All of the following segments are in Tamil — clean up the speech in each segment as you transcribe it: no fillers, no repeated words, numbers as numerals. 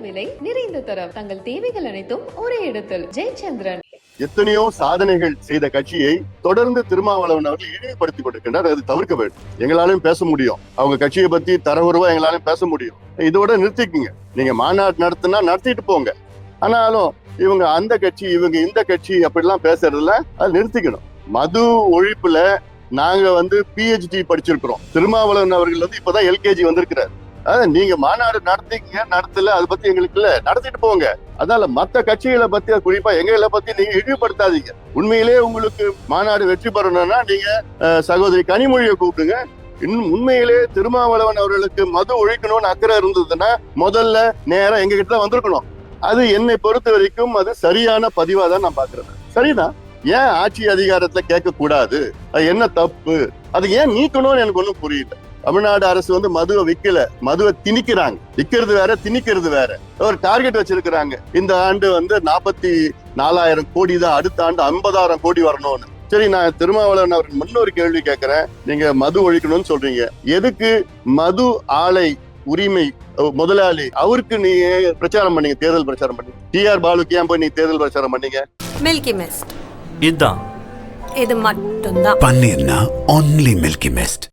விலை, நிறைந்த தரம். தங்கள் தேவைகள் அனைத்தும் ஒரே இடத்தில். ஜெயச்சந்திரன். எத்தனையோ சாதனைகள் செய்த கட்சியை தொடர்ந்து திருமாவளவன் அவர்கள் இழிவுபடுத்திக் கொண்டிருக்கின்றார். அது தவிர்க்க வேண்டும். எங்களாலும் பேச முடியும், அவங்க கட்சியை பத்தி தரவுருவா எங்களாலும் பேச முடியும். இதோட நிறுத்திக்குங்க. நீங்க மாநாடு நடத்தினா நடத்திட்டு போங்க. ஆனாலும் இவங்க அந்த கட்சி, இவங்க இந்த கட்சி அப்படிலாம் பேசுறதுல அது நிறுத்திக்கணும். மது ஒழிப்புல நாங்க PhD படிச்சிருக்கிறோம். திருமாவளவன் அவர்கள் இப்பதான் LKG வந்திருக்கிறார். நீங்க மாநாடு நடத்திக்கங்க, நடத்தல அதை பத்தி எங்களுக்கு இல்ல, நடத்திட்டு போங்க. அதனால மத்த கட்சிகளை பத்தி, குறிப்பா எங்களை பத்தி நீங்க இழிவுபடுத்தாதீங்க. உண்மையிலே உங்களுக்கு மாநாடு வெற்றி பெறணும்னா நீங்க சகோதரி கனிமொழியை கூப்பிடுங்க. இன்னும் உண்மையிலே திருமாவளவன் அவர்களுக்கு மது ஒழிக்கணும்னு அக்கறை இருந்ததுன்னா முதல்ல நேரம் எங்க கிட்ட வந்திருக்கணும். அது என்னை பொறுத்த வரைக்கும் அது சரியான பதிவா தான் நான் பாக்குறேன். சரிதான், ஏன் ஆட்சி அதிகாரத்துல கேட்க கூடாது? அது என்ன தப்பு? அது ஏன் நீக்கணும்னு எனக்கு ஒண்ணும் புரியல. தமிழ்நாடு அரசு மதுவை விக்கல, மதுவை திணிக்கிறாங்க. விக்கிறது வேற, திணிக்கிறது வேற. ஒரு டார்கெட் வச்சிருக்கிறாங்க. இந்த ஆண்டு 44,000 கோடி தான், அடுத்த ஆண்டு 50,000 கோடி வரணும்னு. சரி, நான் திருமாவளவன் அவருக்கு முன்னொரு கேள்வி கேட்கிறேன். நீங்க மது ஒழிக்கணும்னு சொல்றீங்க, எதுக்கு மது ஆலை உரிமை முதலாளி அவருக்கு நீங்க பிரச்சாரம் பண்ணீங்க, தேர்தல் பிரச்சாரம் பண்ணீங்க? TR பாலுக்கு ஏன் போய் நீங்க தேர்தல் பிரச்சாரம் பண்ணீங்க? மில்கி மிஸ்ட் இதுதான், இது மட்டும்தான் பன்னீர்னா ஒன்லி மில்கி மிஸ்ட்.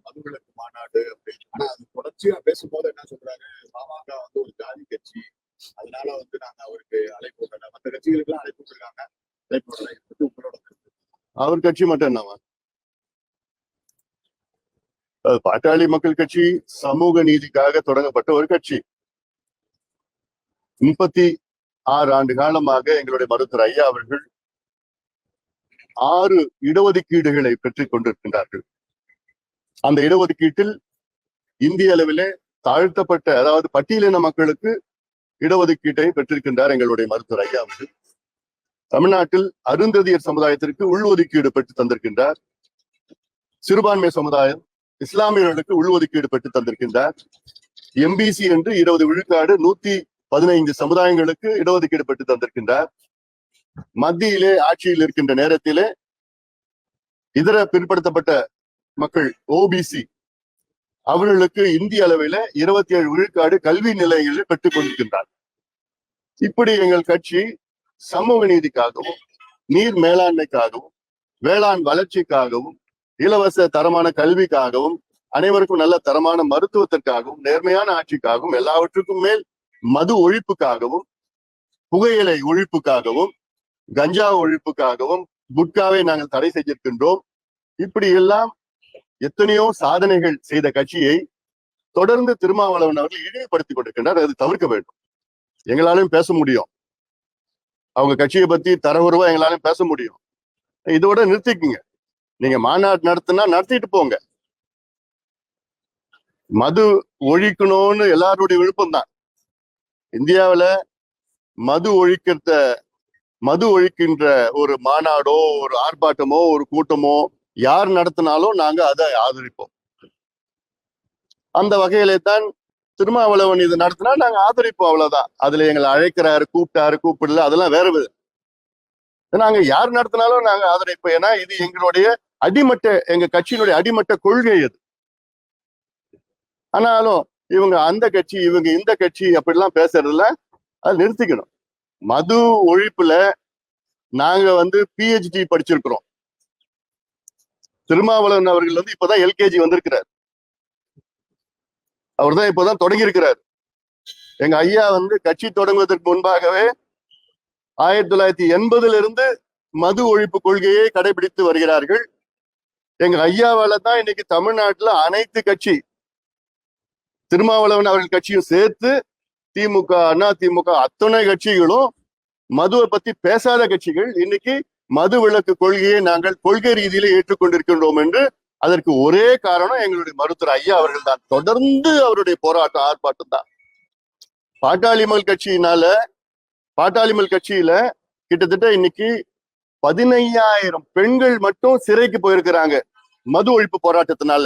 மதுவிலக்கு மாநாடு அப்படின்னு, ஆனா அது தொடர்ச்சியா பேசும்போது என்ன சொல்றாங்க, பாமக ஒரு ஜாதி கட்சி, அதனால நாங்க அவருக்கு அழைப்பு விடல, மற்ற கட்சிகளுக்கு எல்லாம் அழைப்பு விட்டுருக்காங்க, அழைப்பு விடல. அவர் கட்சி மட்டும் என்னவா? பாட்டாளி மக்கள் கட்சி சமூக நீதிக்காக தொடங்கப்பட்ட ஒரு கட்சி. 36 ஆண்டு காலமாக எங்களுடைய மருத்துவர் ஐயா அவர்கள் 6 இடஒதுக்கீடுகளை பெற்றுக் கொண்டிருக்கின்றார்கள். அந்த இடஒதுக்கீட்டில் இந்திய அளவிலே தாழ்த்தப்பட்ட, அதாவது பட்டியலின மக்களுக்கு இடஒதுக்கீட்டை பெற்றிருக்கின்றார் எங்களுடைய மருத்துவர் ஐயா அவர்கள். தமிழ்நாட்டில் அருந்ததியர் சமுதாயத்திற்கு உள்ஒதுக்கீடு பெற்று தந்திருக்கின்றார். சிறுபான்மை சமுதாயம், இஸ்லாமியர்களுக்கு உள்ஒதுக்கீடு பெற்று தந்திருக்கின்றார். MBC என்று 20 விழுக்காடு 115 சமுதாயங்களுக்கு இடஒதுக்கீடு பெற்று தந்திருக்கின்றார். மத்தியிலே ஆட்சியில் இருக்கின்ற நேரத்திலே இதர பிற்படுத்தப்பட்ட மக்கள் OBC அவர்களுக்கு இந்திய அளவில 27 விழுக்காடு கல்வி நிலையங்களில் பெற்றுக் கொண்டிருக்கின்றார். இப்படி எங்கள் கட்சி சமூக நீதிக்காகவும், நீர் மேலாண்மைக்காகவும், வேளாண் வளர்ச்சிக்காகவும், இலவச தரமான கல்விக்காகவும், அனைவருக்கும் நல்ல தரமான மருத்துவத்திற்காகவும், நேர்மையான ஆட்சிக்காகவும், எல்லாவற்றுக்கும் மேல் மது ஒழிப்புக்காகவும், புகையிலை ஒழிப்புக்காகவும், கஞ்சா ஒழிப்புக்காகவும், குட்காவை நாங்கள் தடை செய்திருக்கின்றோம். இப்படி எல்லாம் எத்தனையோ சாதனைகள் செய்த கட்சியை தொடர்ந்து திருமாவளவன் அவர்கள் இழிவுபடுத்திக் கொண்டிருக்கின்றார். அது தவிர்க்க வேண்டும். எங்களாலும் பேச முடியும், அவங்க கட்சியை பத்தி தரவுருவா எங்களாலும் பேச முடியும். இதோட நிறுத்திக்குங்க. நீங்க மாநாடு நடத்தினா நடத்திட்டு போங்க. மது ஒழிக்கணும்னு எல்லாருடைய விருப்பம் தான். இந்தியாவில மது ஒழிக்கின்ற ஒரு மாநாடோ, ஒரு ஆர்ப்பாட்டமோ, ஒரு கூட்டமோ யார் நடத்தினாலும் நாங்க அதை ஆதரிப்போம். அந்த வகையிலே தான் திருமாவளவன் இது நடத்தினா நாங்க ஆதரிப்போம், அவ்வளவுதான். அதுல எங்களை அழைக்கிறாரு, கூப்பிட்டாரு, கூப்பிடல, அதெல்லாம் வேற விதம். நாங்க யார் நடத்தினாலும் நாங்க ஆதரிப்போம். ஏன்னா இது எங்களுடைய எங்க கட்சியினுடைய அடிமட்ட கொள்கை அது. ஆனாலும் இவங்க அந்த கட்சி, இவங்க இந்த கட்சி அப்படிலாம் பேசுறதுல அது நிறுத்திக்கணும். மது ஒழிப்புல நாங்க PhD படிச்சிருக்கிறோம். திருமாவளவன் அவர்கள் இப்பதான் LKG வந்திருக்கிறார். அவர் தான் இப்பதான் தொடங்கி இருக்கிறார். எங்க ஐயா கட்சி தொடங்குவதற்கு முன்பாகவே 1980 மது ஒழிப்பு கொள்கையை கடைபிடித்து வருகிறார்கள். எங்க ஐயாவால தான் இன்னைக்கு தமிழ்நாட்டுல அனைத்து கட்சி, திருமாவளவன் அவர்கள் கட்சியும் சேர்த்து, திமுக, அதிமுக அத்தனை கட்சிகளும் மதுவை பத்தி பேசாத கட்சிகள் இன்னைக்கு மது விலக்கு கொள்கையை நாங்கள் கொள்கை ரீதியில ஏற்றுக்கொண்டிருக்கின்றோம் என்று, அதற்கு ஒரே காரணம் எங்களுடைய மருத்துவர் ஐயா அவர்கள் தான். தொடர்ந்து அவருடைய போராட்டம், ஆர்ப்பாட்டம் தான். பாட்டாளி மக்கள் கட்சியில கிட்டத்தட்ட இன்னைக்கு 15,000 பெண்கள் மட்டும் சிறைக்கு போயிருக்கிறாங்க மது ஒழிப்பு போராட்டத்தினால.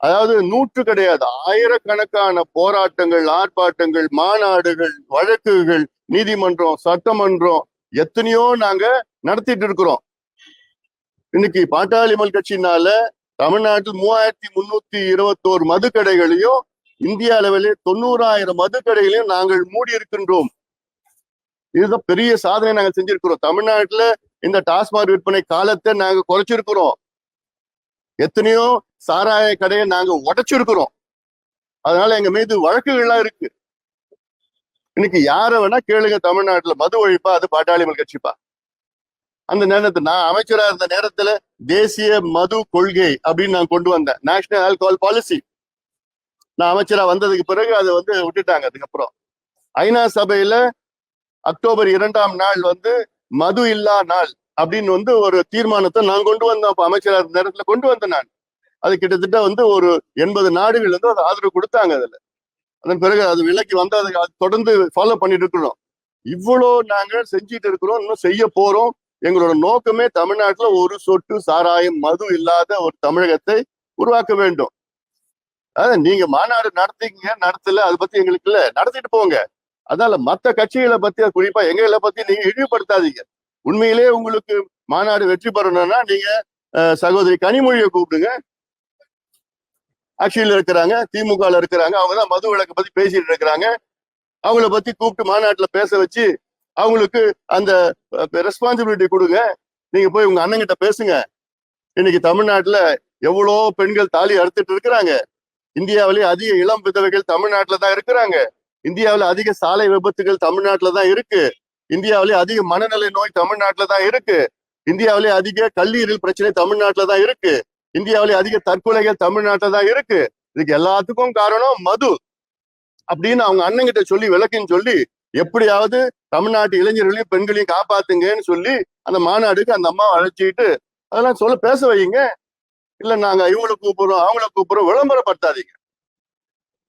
அதாவது 100 கிடையாது, ஆயிரக்கணக்கான போராட்டங்கள், ஆர்ப்பாட்டங்கள், மாநாடுகள், வழக்குகள், நீதிமன்றம், சட்டமன்றம் எத்தனையோ நாங்க நடத்திட்டு இருக்கிறோம். இன்னைக்கு பாட்டாளி மக்கள் கட்சியினால தமிழ்நாட்டில் 3,321 மதுக்கடைகளையும் இந்திய அளவிலே 90,000 மதுக்கடைகளையும் நாங்கள் மூடி இருக்கின்றோம். இதுதான் பெரிய சாதனை நாங்கள் செஞ்சிருக்கிறோம். தமிழ்நாட்டுல இந்த டாஸ்மாக் விற்பனை காலத்தை நாங்க குறைச்சிருக்கிறோம். எத்தனையோ சாராய கடையை நாங்க உடைச்சிருக்கிறோம். அதனால எங்க மீது வழக்குகள்லாம் இருக்கு. இன்னைக்கு யார வேணா கேளுங்க, தமிழ்நாட்டுல மது ஒழிப்பா, அது பாட்டாளி மக்கள் கட்சிப்பா. அந்த நேரத்துல நான் அமைச்சரா இருந்த நேரத்துல தேசிய மது கொள்கை அப்படின்னு நான் கொண்டு வந்தேன், நேஷனல் ஆல்கஹால் பாலிசி. நான் அமைச்சரா வந்ததுக்கு பிறகு அதை விட்டுட்டாங்க. அதுக்கப்புறம் ஐநா சபையில அக்டோபர் 2ஆம் நாள் மது இல்லா நாள் அப்படின்னு ஒரு தீர்மானத்தை நான் கொண்டு வந்தேன். அப்ப அமைச்சரா இருந்த நேரத்துல கொண்டு வந்தேன் நான். அது கிட்டத்தட்ட ஒரு 80 நாடுகள் அது ஆதரவு கொடுத்தாங்க. அதுல அதன் பிறகு அது விலக்கி வந்து அதை தொடர்ந்து ஃபாலோ பண்ணிட்டு இருக்கிறோம். இவ்வளோ நாங்கள் செஞ்சிட்டு இருக்கிறோம், இன்னும் செய்ய போறோம். எங்களோட நோக்கமே தமிழ்நாட்டுல ஒரு சொட்டு சாராயம் மது இல்லாத ஒரு தமிழகத்தை உருவாக்க வேண்டும். அதாவது நீங்க மாநாடு நடத்திங்க, நடத்தல, அதை பத்தி எங்களுக்கு இல்ல, நடத்திட்டு போங்க. அதனால மத்த கட்சிகளை பத்தி, குறிப்பா எங்களை பத்தி நீங்க இழிவுபடுத்தாதீங்க. உண்மையிலே உங்களுக்கு மாநாடு வெற்றி பெறணும்னா நீங்க சகோதரி கனிமொழியை கூப்பிடுங்க. ஆட்சியில் இருக்கிறாங்க, திமுக இருக்கிறாங்க, அவங்கதான் மது விலக்கு பத்தி பேசிட்டு இருக்கிறாங்க. அவங்கள பத்தி கூப்பிட்டு மாநாட்டுல பேச வச்சு அவங்களுக்கு அந்த ரெஸ்பான்சிபிலிட்டி கொடுங்க. நீங்க போய் உங்க அண்ணங்கிட்ட பேசுங்க. இன்னைக்கு தமிழ்நாட்டுல எவ்வளோ பெண்கள் தாலி அறுத்துட்டு இருக்கிறாங்க. இந்தியாவிலேயே அதிக இளம் விதவைகள் தமிழ்நாட்டுல தான் இருக்கிறாங்க. இந்தியாவில அதிக சாலை விபத்துகள் தமிழ்நாட்டுல தான் இருக்கு. இந்தியாவிலேயே அதிக மனநல நோய் தமிழ்நாட்டுல தான் இருக்கு. இந்தியாவிலேயே அதிக கல்லீரல் பிரச்சனை தமிழ்நாட்டுல தான் இருக்கு. இந்தியாவிலே அதிக தற்கொலைகள் தமிழ்நாட்டில் தான் இருக்கு. இதுக்கு எல்லாத்துக்கும் காரணம் மது அப்படின்னு அவங்க அண்ணங்கிட்ட சொல்லி விளக்குன்னு சொல்லி எப்படியாவது தமிழ்நாட்டு இளைஞர்களையும் பெண்களையும் காப்பாத்துங்கன்னு சொல்லி அந்த மாநாடுக்கு அந்த அம்மாவை அழைச்சிட்டு அதெல்லாம் பேச வைங்க. இல்ல நாங்க இவங்களை கூப்பிடுறோம், அவங்கள கூப்பிடுறோம், விளம்பரப்படுத்தாதீங்க.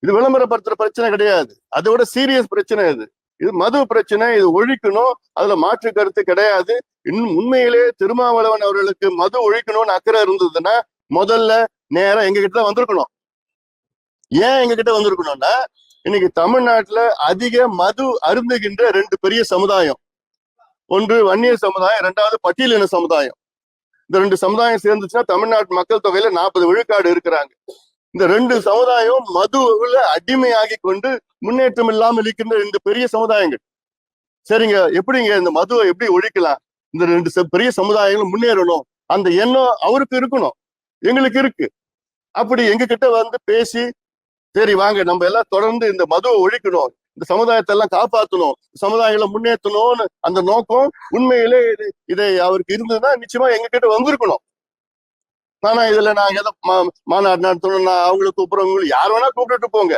இது விளம்பரப்படுத்துற பிரச்சனை கிடையாது, அதை விட சீரியஸ் பிரச்சனை இது. இது மது பிரச்சனை, இது ஒழிக்கணும், அதுல மாற்று கருத்து கிடையாது. இன்னும் உண்மையிலே திருமாவளவன் அவர்களுக்கு மது ஒழிக்கணும்னு அக்கறை இருந்ததுன்னா முதல்ல நேரம் எங்க கிட்ட வந்திருக்கணும். ஏன் எங்க கிட்ட வந்திருக்கணும்னா, இன்னைக்கு தமிழ்நாட்டுல அதிக மது அருந்துகின்ற 2 பெரிய சமுதாயம். ஒன்று வன்னியர் சமுதாயம், 2வது பட்டியலின சமுதாயம். இந்த 2 சமுதாயம் சேர்ந்துச்சுன்னா தமிழ்நாட்டு மக்கள் தொகையில 40 விழுக்காடு இருக்கிறாங்க. இந்த 2 சமுதாயம் மதுவுல அடிமையாகி கொண்டு முன்னேற்றம் இல்லாமல் இருக்கின்ற 2 பெரிய சமுதாயங்கள். சரிங்க, எப்படிங்க இந்த மதுவை எப்படி ஒழிக்கலாம்? இந்த 2 பெரிய சமுதாயங்களும் முன்னேறணும், அந்த எண்ணம் அவருக்கு இருக்கணும், எங்களுக்கு இருக்கு. அப்படி எங்க கிட்ட பேசி, சரி வாங்க நம்ம எல்லாம் தொடர்ந்து இந்த மதுவை ஒழிக்கணும், இந்த சமுதாயத்தை எல்லாம் காப்பாற்றணும், சமுதாயங்களை முன்னேற்றணும்னு அந்த நோக்கம் உண்மையிலே இதை அவருக்கு இருந்ததுன்னா நிச்சயமா எங்க கிட்ட வந்திருக்கணும். ஆனா இதுல நாங்க எதை மாநாடு நடத்தணும், நான் அவங்களை கூப்பிடுறவங்க யார் வேணா கூப்பிட்டுட்டு போங்க,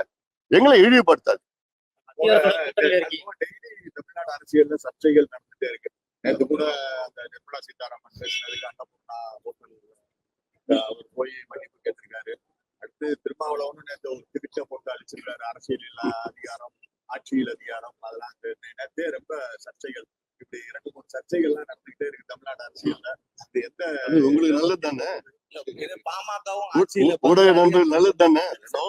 எங்களை இழிவுபடுத்தாது. தமிழ்நாடு அரசியல்ல சர்ச்சைகள் நடந்துட்டே இருக்கு. நேற்று கூட அந்த நிர்மலா சீதாராமன் பேசினதுக்கு அன்னபூர்ணா அவர் போய் மன்னிப்பு கேட்டிருக்காரு. அடுத்து திருமாவளவன் நேற்று ஒரு திருச்சம் போட்டு அழிச்சிருக்காரு. அரசியலில் அதிகாரம், ஆட்சியில் அதிகாரம், அதெல்லாம் நேற்றே ரொம்ப சர்ச்சைகள், இப்படி 2-3 சர்ச்சைகள்லாம் நடந்துகிட்டே இருக்கு தமிழ்நாடு அரசியல்ல. இது எந்த உங்களுக்கு நல்லது தானே, பாமகவும் ஊடக நண்பர்கள் நல்லது தானே,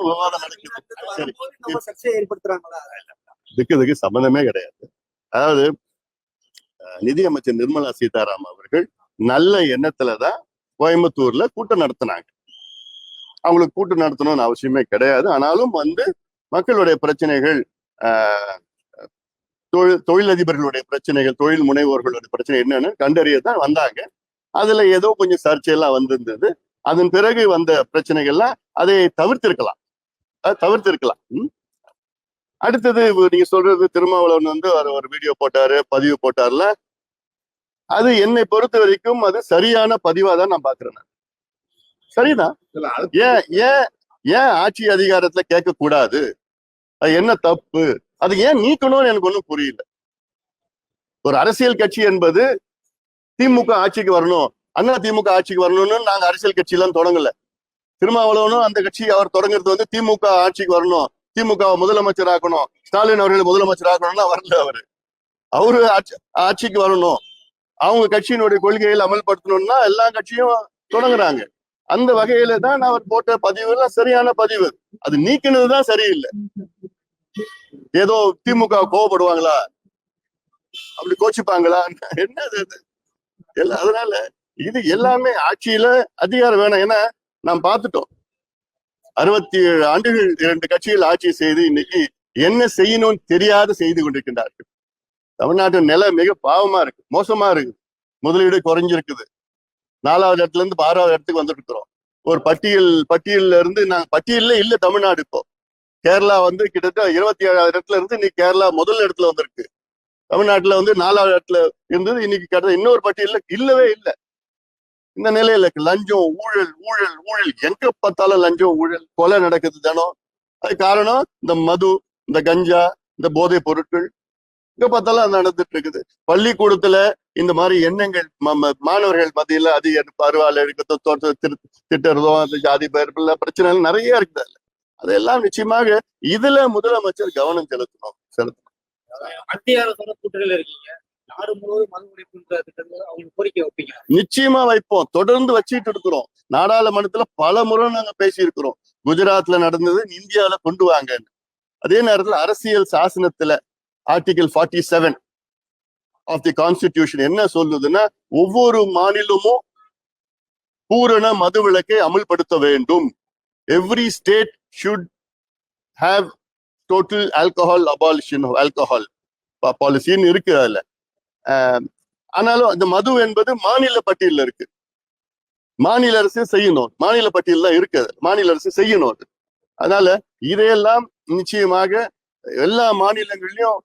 விவாதம் நடக்குது, சர்ச்சையை ஏற்படுத்துறாங்களா? இதுக்கு சம்பந்தமே கிடையாது. அதாவது நிதியமைச்சர் நிர்மலா சீதாராமன் அவர்கள் நல்ல எண்ணத்துலதான் கோயம்புத்தூர்ல கூட்டம் நடத்தினாங்க. அவங்களுக்கு கூட்டம் நடத்தணும்னு அவசியமே கிடையாது. ஆனாலும் மக்களுடைய பிரச்சனைகள், தொழிலதிபர்களுடைய பிரச்சனைகள், தொழில் முனைவோர்களுடைய பிரச்சனை என்னன்னு கண்டறியதான் வந்தாங்க. அதுல ஏதோ கொஞ்சம் சர்ச்சையெல்லாம் வந்திருந்தது. அதன் பிறகு வந்த பிரச்சனைகள்லாம் அதை தவிர்த்திருக்கலாம். அடுத்தது நீங்க சொல்றது திருமாவளவன் ஒரு வீடியோ போட்டாரு, பதிவு போட்டார்ல, அது என்னை பொறுத்த வரைக்கும் அது சரியான பதிவா தான் நான் பாக்குறேன். சரிதான். ஏன் ஆட்சி அதிகாரத்துல கேட்க கூடாது? அது என்ன தப்பு? அது ஏன் நீக்கணும்னு எனக்கு ஒண்ணும் புரியல. ஒரு அரசியல் கட்சி என்பது திமுக ஆட்சிக்கு வரணும், அண்ணா திமுக ஆட்சிக்கு வரணும்னு நாங்க அரசியல் கட்சி எல்லாம் தொடங்கல. திருமாவளவனும் அந்த கட்சி அவர் தொடங்குறது திமுக ஆட்சிக்கு வரணும், திமுக முதலமைச்சர் ஆக்கணும், ஸ்டாலின் அவர்களை முதலமைச்சர் ஆக்கணும்னா வரல. அவரு ஆட்சிக்கு வரணும், அவங்க கட்சியினுடைய கொள்கைகளை அமல்படுத்தணும்னா எல்லா கட்சியும் தொடங்குறாங்க. அந்த வகையில தான் அவர் போட்ட பதிவு எல்லாம் சரியான பதிவு. அது நீக்கினதுதான் சரியில்லை. ஏதோ திமுக கோவப்படுவாங்களா, அப்படி கோச்சிப்பாங்களா, என்னது அதனால இது எல்லாமே ஆட்சியில அதிகாரம் வேணும். ஏன்னா நாம் பார்த்துட்டோம், 67 ஆண்டுகள் 2 கட்சிகள் ஆட்சி செய்து இன்னைக்கு என்ன செய்யணும்னு தெரியாத செய்து கொண்டிருக்கின்றார்கள். தமிழ்நாட்டின் நிலை மிக பாவமா இருக்கு, மோசமா இருக்கு. முதலீடு குறைஞ்சிருக்குது. 4வது இடத்துல இருந்து 6வது இடத்துக்கு வந்துட்டு இருக்கிறோம். ஒரு பட்டியல்ல இருந்து நாங்க பட்டியல்ல இல்ல தமிழ்நாடு. இப்போ கேரளா வந்து கிட்டத்தட்ட 27வது இடத்துல இருந்து இன்னைக்கு கேரளா முதல் இடத்துல வந்திருக்கு. தமிழ்நாட்டுல வந்து 4வது இடத்துல இருந்தது, இன்னைக்கு கிட்ட இன்னொரு பட்டியல்ல இல்லவே இல்லை. இந்த நிலையில லஞ்சம், ஊழல் ஊழல் ஊழல், எங்க பார்த்தாலும் லஞ்சம் ஊழல், கொலை நடக்குது தினம். அது காரணம் இந்த மது, இந்த கஞ்சா, இந்த போதைப் பொருட்கள் எங்க பார்த்தாலும் அது நடந்துட்டு இருக்குது. பள்ளிக்கூடத்துல இந்த மாதிரி எண்ணங்கள் மாணவர்கள் மத்தியில அதிக பருவால் எடுக்கிறதோ திட்டுறதோ, அந்த ஜாதி பெயர் பிரச்சனை நிறைய இருக்குது. அதெல்லாம் நிச்சயமாக இதுல முதலமைச்சர் கவனம் செலுத்தணும். மத்திய அரசோட கூட்டணியில இருக்கீங்க, நாடு முழுவதும் மது ஒழிப்புன்ற திட்டங்கள் அவங்களுக்கு கோரிக்கை வைப்பீங்க? நிச்சயமா வைப்போம், தொடர்ந்து வச்சுட்டு இருக்கிறோம். நாடாளுமன்றத்துல பல முறை நாங்க பேசி இருக்கிறோம். குஜராத்ல நடந்தது இந்தியாவில கொண்டு வாங்க. அதே நேரத்துல அரசியல் சாசனத்துல ஆர்டிகல் 47 ஆஃப் தி கான்ஸ்டிடியூஷன் என்ன சொல்லுதுன்னா, ஒவ்வொரு மாநிலமும் பூரண மது விலக்கை அமல்படுத்த வேண்டும். Every state should have total alcohol abolition alcohol பாலிசின்னு இருக்கு அதுல. ஆனாலும் அந்த மது என்பது மாநில பட்டியலில் இருக்கு. மாநில அரசு செய்யணும், மாநில பட்டியல் தான் இருக்கு, மாநில அரசு செய்யணும் அது. அதனால இதையெல்லாம் நிச்சயமாக எல்லா மாநிலங்கள்லயும்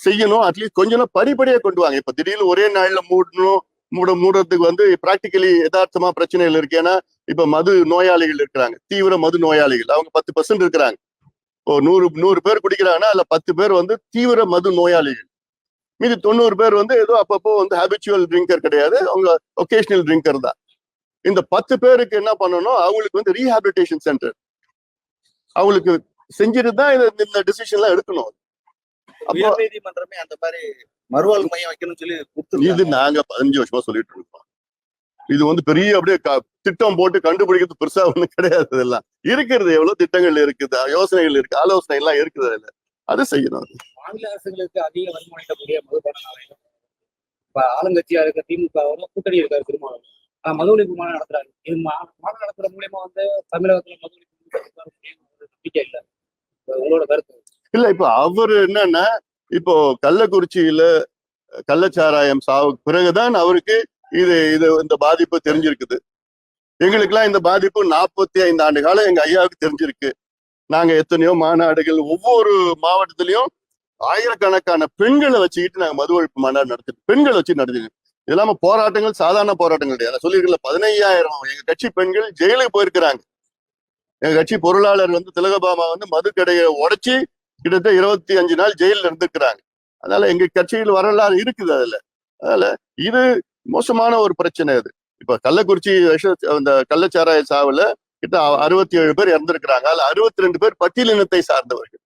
செய்யணும். அட்லீஸ்ட் கொஞ்சம் படிப்படியா கொண்டு வாங்க. இப்ப திடீர்னு ஒரே நாள்ல மூடுறதுக்கு வந்து பிராக்டிக்கலி யதார்த்தமா பிரச்சனைகள் இருக்கு. ஏன்னா இப்ப மது நோயாளிகள் இருக்கிறாங்க, தீவிர மது நோயாளிகள், அவங்க 10% இருக்கிறாங்க. இப்போ 100 பேர் குடிக்கிறாங்கன்னா அதுல 10 பேர் வந்து தீவிர மது நோயாளிகள். மீதி 90 பேர் வந்து ஏதோ அப்பப்போ வந்து ஹேபிச்சுவல் ட்ரிங்கர் கிடையாது, அவங்க ஒகேஷனல் ட்ரிங்கர் தான். இந்த 10 பேருக்கு என்ன பண்ணணும், அவங்களுக்கு வந்து ரீஹாபிலிட்டேஷன் சென்டர் அவங்களுக்கு செஞ்சுட்டு தான் இந்த டிசிஷன் எல்லாம் எடுக்கணும். நீதிமன்றமே அந்த மாதிரி மறுவாழ்வு மையம் வைக்கணும்னு சொல்லி இது நாங்க 15 வருஷமா சொல்லிட்டு இருக்கோம். இது வந்து பெரிய அப்படியே திட்டம் போட்டு கண்டுபிடிக்கிறது பெருசா ஒண்ணு கிடையாது. இதெல்லாம் இருக்கிறது, எவ்வளவு திட்டங்கள் இருக்குது, யோசனைகள் இருக்கு, ஆலோசனை எல்லாம் இருக்குது. அதுல அது செய்யணும். மாநில அரசுகளுக்கு அதிக வருமானம் ஈட்டக்கூடிய மதுபான ஆலைகள் இப்ப ஆளுங்கட்சியா இருக்க திமுக கூட்டணி இருக்காரு திருமாவளவன், மது ஒழிப்பு மாநாடு நடத்துறாரு. இது மாநாடு நடத்துற மூலியமா வந்து தமிழகத்துல மது ஒழிப்பு நம்பிக்கை இல்லை. உங்களோட கருத்து? இல்ல, இப்ப அவரு என்னன்னா, இப்போ கள்ளக்குறிச்சியில கள்ளச்சாராயம் சாவுக்கு பிறகுதான் அவருக்கு இந்த பாதிப்பு தெரிஞ்சிருக்குது. எங்களுக்கெல்லாம் இந்த பாதிப்பு 45 ஆண்டு காலம் எங்க ஐயாவுக்கு தெரிஞ்சிருக்கு. நாங்க எத்தனையோ மாநாடுகள், ஒவ்வொரு மாவட்டத்திலையும் ஆயிரக்கணக்கான பெண்களை வச்சுக்கிட்டு நாங்க மது ஒழிப்பு மாநாடு நடத்திட்டு, பெண்களை வச்சு நடத்திட்டு. இது இல்லாம போராட்டங்கள் சாதாரண போராட்டங்கள் கிடையாது. சொல்லியிருக்கல 15,000 எங்க கட்சி பெண்கள் ஜெயிலுக்கு போயிருக்கிறாங்க. எங்க கட்சி பொருளாளர் வந்து திலகபாமா வந்து மது கடையை உடைச்சி கிட்டத்தட்ட 25 நாள் ஜெயில இருந்திருக்கிறாங்க. அதனால எங்க கட்சியில் வரலாறு இருக்குது அதுல. அதனால இது மோசமான ஒரு பிரச்சனை. அது இப்ப கள்ளக்குறிச்சி அந்த கள்ளச்சாராய சாவுல கிட்ட 67 பேர் இறந்திருக்கிறாங்க. அதுல 62 பேர் பட்டியலினத்தை சார்ந்தவர்கள்.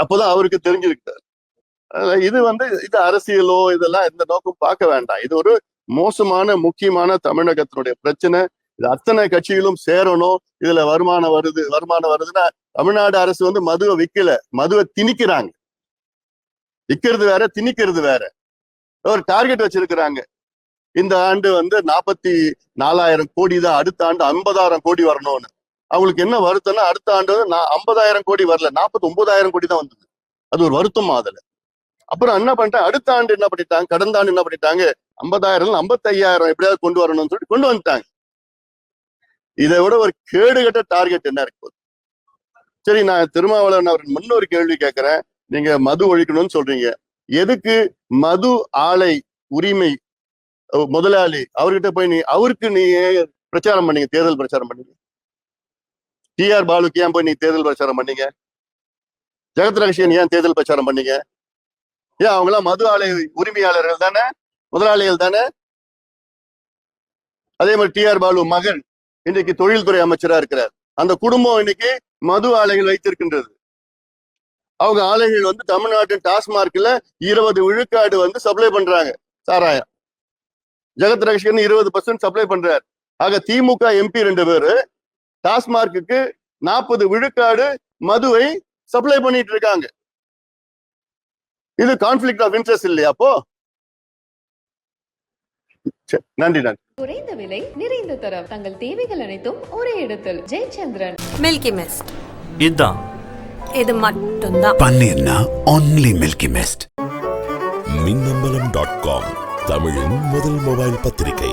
அப்போதான் அவருக்கு தெரிஞ்சிருக்காரு. இது வந்து இது அரசியலோ இதெல்லாம் எந்த நோக்கம் பார்க்க வேண்டாம். இது ஒரு மோசமான முக்கியமான தமிழகத்தினுடைய பிரச்சனை. இது அத்தனை கட்சிகளும் சேரணும். இதுல வருமானம் வருதுன்னா தமிழ்நாடு அரசு வந்து மதுவை விற்கல, மதுவை திணிக்கிறாங்க. விற்கிறது வேற, திணிக்கிறது வேற. ஒரு டார்கெட் வச்சிருக்கிறாங்க. இந்த ஆண்டு வந்து 44,000 கோடி தான், அடுத்த ஆண்டு 50,000 கோடி வரணும்னு. அவங்களுக்கு என்ன வருத்தம்னா, அடுத்த ஆண்டு 50,000 கோடி வரல, 49,000 கோடி தான் வந்தது. அது ஒரு வருத்தமா அதுல. அப்புறம் என்ன பண்ணிட்டாங்க, அடுத்த ஆண்டு என்ன பண்ணிட்டாங்க, கடந்த ஆண்டு என்ன பண்ணிட்டாங்க, 50,000 55,000 எப்படியாவது கொண்டு வரணும்னு சொல்லிட்டு கொண்டு வந்துட்டாங்க. இதை விட ஒரு கேடுகட்ட டார்கெட் என்ன இருக்கு? சரி, நான் திருமாவளவன் அவர் முன்னொரு கேள்வி கேட்கிறேன். நீங்க மது ஒழிக்கணும்னு சொல்றீங்க, எதுக்கு மது ஆலை உரிமை முதலாளி அவர்கிட்ட போய் அவருக்கு நீ பிரச்சாரம் பண்ணீங்க, தேர்தல் பிரச்சாரம் பண்ணீங்க? டிஆர் பாலுக்கு ஏன் போய் நீ தேர்தல் பிரச்சாரம் பண்ணீங்க? ஜெகத் ரகசியன் ஏன் தேர்தல் பிரச்சாரம் பண்ணீங்க? ஏன் அவங்களாம் மது ஆலை உரிமையாளர்கள் தானே, முதலாளிகள் தானே? அதே மாதிரி டிஆர் பாலு மகன் இன்னைக்கு தொழில்துறை அமைச்சரா இருக்கிறார். அந்த குடும்பம் இன்னைக்கு மது ஆலைகள் வைத்திருக்கின்றது. அவங்க ஆலைகள் வந்து தமிழ்நாட்டின் டாஸ்மார்க்ல 20 விழுக்காடு வந்து சப்ளை பண்றாங்க சாராயம். ஜெகத் ரகசியன் 20% சப்ளை பண்றார். ஆக திமுக எம்பி 2 பேரு டாஸ்மார்க்கு 40 விழுக்காடு மதுவை சப்ளை பண்ணிட்டு இருக்காங்க. இது கான்ஃபிளிக்ட் ஆஃப் இன்ட்ரெஸ்ட் இல்லையா? அப்போ நன்றி. குறைந்த விலை நிறைந்த தரம் தங்கள் தேவைகள் அனைத்தும் ஒரே இடத்தில். ஜெயச்சந்திரன். Milky mist. இதான் இது மட்டும்தான். பன்னீர்னா only Milky Mist. மின்னம்பலம்.com தமிழின் முதல் மொபைல் பத்திரிகை.